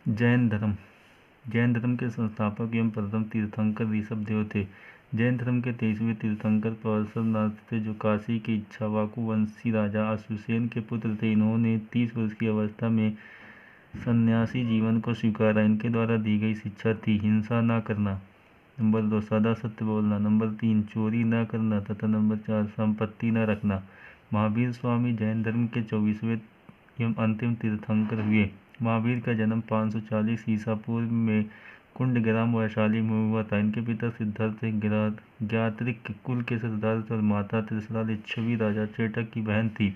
जैन धर्म। जैन धर्म के संस्थापक एवं प्रथम तीर्थंकर ऋषभदेव थे। जैन धर्म के 23वें तीर्थंकर पार्श्वनाथ थे, जो काशी के इक्ष्वाकु वंशी राजा अश्वसेन के पुत्र थे। इन्होंने 30 वर्ष की अवस्था में सन्यासी जीवन को स्वीकारा। इनके द्वारा दी गई शिक्षा थी: हिंसा न करना, नंबर 2 सदा सत्य बोलना, नंबर 3 चोरी न करना तथा नंबर 4 संपत्ति न रखना। महावीर स्वामी जैन धर्म के 24वें एवं अंतिम तीर्थंकर हुए। महावीर का जन्म 540 ईसा पूर्व में कुंडग्राम वैशाली में हुआ था। इनके पिता सिद्धार्थ ज्ञात्रिक कुल के सरदार और माता त्रिशला लिच्छवी राजा चेटक की बहन थी।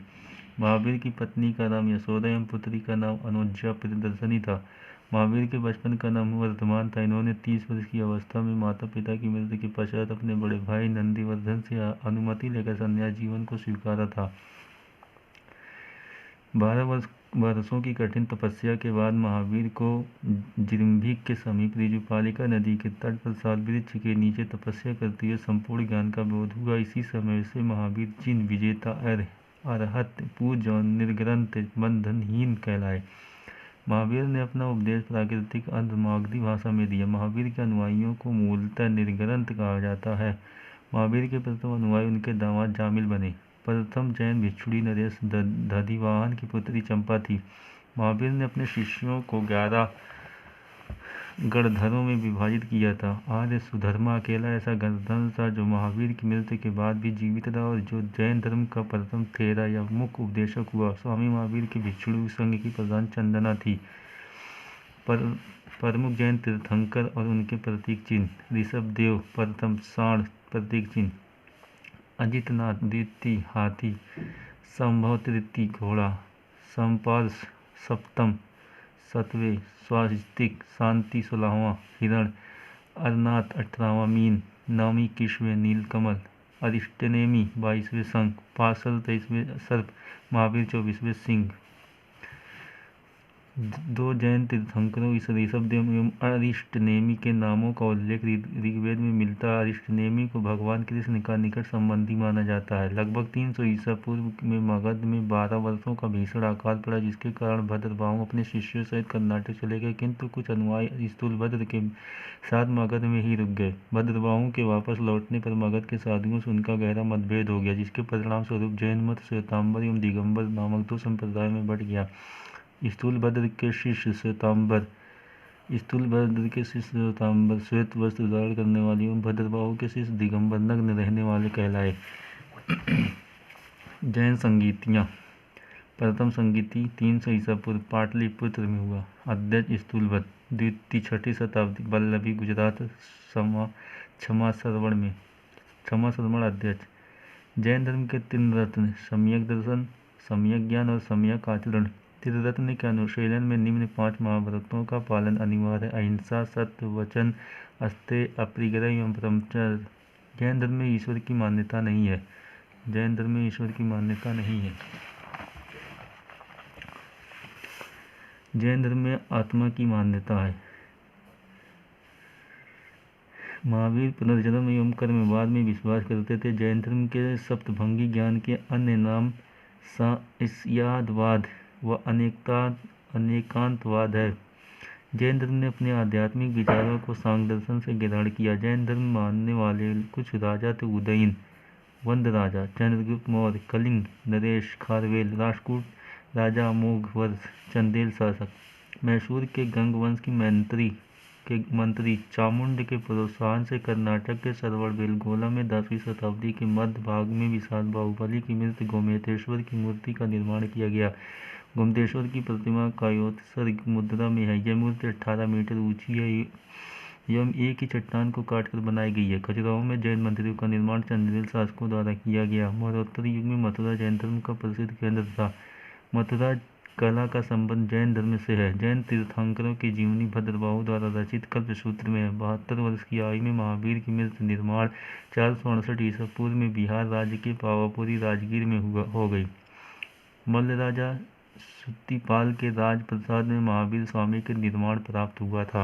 महावीर की पत्नी का नाम यशोदा एवं पुत्री का नाम अनुज्जा प्रियदर्शनी था। महावीर के बचपन का नाम वर्धमान था। इन्होंने 30 वर्ष की अवस्था में माता पिता की मृत्यु के पश्चात अपने बड़े भाई नंदीवर्धन से अनुमति लेकर संन्यास जीवन को स्वीकारा था। 12 वर्षों की कठिन तपस्या के बाद महावीर को जिरंभिक के समीप ऋजुपालिका नदी के तट पर साल वृक्ष के नीचे तपस्या करते हुए संपूर्ण ज्ञान का बोध हुआ। इसी समय से महावीर जिन विजेता अरहत पूज्य और निर्ग्रंथ बंधनहीन कहलाए। महावीर ने अपना उपदेश प्राकृतिक अर्धमागधी भाषा में दिया। महावीर के अनुयायियों को मूलतः निर्ग्रंथ कहा जाता है। महावीर के प्रथम अनुयायी उनके दामाद जामिल बने। प्रथम जैन भिक्षुणी नरेश दधिवाहन की पुत्री चंपा थी। महावीर ने अपने शिष्यों को 11 गणधरों में विभाजित किया था। आर्य सुधर्मा अकेला ऐसा गणधर था जो महावीर की मृत्यु के बाद भी जीवित रहा और जो जैन धर्म का प्रथम थेरा या मुख्य उपदेशक हुआ। स्वामी महावीर के भिक्षुणी संघ की प्रधान चंदना थी। प्रमुख जैन तीर्थंकर और उनके प्रतीक चिन्ह: ऋषभदेव प्रथम साण प्रतीक चिन्ह, अजितनाथ द्वितीय हाथी, संभव तृतीय घोड़ा, संपार्श सप्तम, सतवें स्वास्तिक, शांति 16वां हिरण, अरनाथ 18वां मीन, नवमी किश्वें नीलकमल, अरिष्टनेमी 22वें शंख, पाशर 23वें सर्प, महावीर 24वें सिंह। 2 जैन तीर्थंकरों ऋषभदेव एवं अरिष्टनेमी के नामों का उल्लेख ऋग्वेद में मिलता है। अरिष्टनेमी को भगवान कृष्ण का निकट संबंधी माना जाता है। लगभग 300 ईसा पूर्व में मगध में 12 वर्षों का भीषण अकाल पड़ा, जिसके कारण भद्रबाहु अपने शिष्यों सहित कर्नाटक चले गए, किंतु कुछ अनुयायी स्थूलभद्र के साथ मगध में ही रुक गए। भद्रबाहु के वापस लौटने पर मगध के साधुओं से उनका गहरा मतभेद हो गया, जिसके परिणाम स्वरूप जैन मत श्वेतांबर एवं दिगंबर नामक 2 संप्रदायों में बंट गया। स्थूलभद्र के शिष्य श्वेतांबर श्वेत वस्त्र धारण करने वाले एवं भद्रबाहु के शिष्य दिगंबर नग्न रहने वाले कहलाए। जैन संगीतियाँ। प्रथम संगीति 300 ईसा पूर्व पाटलिपुत्र में हुआ। अध्यक्ष स्थूलभद्र। द्वितीय 6ठी शताब्दी वल्लभी गुजरात क्षमा श्रवण अध्यक्ष। जैन धर्म के 3 रत्न: सम्यक दर्शन, सम्यक ज्ञान और सम्यक आचरण। त्रिरत्न के अनुशीलन में निम्न 5 महाव्रतों का पालन अनिवार्य है: अहिंसा, सत्य, वचन, अस्तेय, अपरिग्रह एवं ब्रह्मचर्य। जैन धर्म में ईश्वर की मान्यता नहीं है। जैन धर्म में ईश्वर की मान्यता नहीं है। जैन धर्म में आत्मा की मान्यता है। महावीर पुनर्जन्म एवं कर्मवाद में विश्वास करते थे। जैन धर्म के सप्तभंगी ज्ञान के अन्य नाम सांख्यवाद व अनेकांतवाद है। जैन धर्म ने अपने आध्यात्मिक विचारों को सांख्य दर्शन से ग्रहण किया। जैन धर्म मानने वाले कुछ राजा थे: उदयन वंद राजा, चंद्रगुप्त मौर्य, कलिंग नरेश खारवेल, राष्ट्रकूट राजा अमोघवर्ष, चंदेल शासक, मैसूर के गंगवंश की मंत्री चामुंड के प्रोत्साहन से कर्नाटक के सरवणबेलगोला में 10वीं शताब्दी के मध्य भाग में विशाल बाहुबली की मृत गोमतेश्वर की मूर्ति का निर्माण किया गया। गोमतेश्वर की प्रतिमा कायोत्सर्ग मुद्रा में है। यह मूर्ति 18 मीटर ऊंची है एवं एक ही चट्टान को काटकर बनाई गई है। खजुराहो में जैन मंदिरों का निर्माण चंदेल शासकों द्वारा किया गया। मरणोत्तर युग में मथुरा जैन धर्म का प्रसिद्ध केंद्र था। मथुरा कला का संबंध जैन धर्म से है। जैन तीर्थंकरों की जीवनी भद्रबाहु द्वारा रचित कल्पसूत्र में है। 72 वर्ष की आयु में महावीर की मृत्यु निर्माण 468 ईसा पूर्व में बिहार राज्य के पावापुरी राजगीर में हो गई। मल्ल राजा सुत्तीपाल के राज प्रसाद में महावीर स्वामी के निर्माण प्राप्त हुआ था।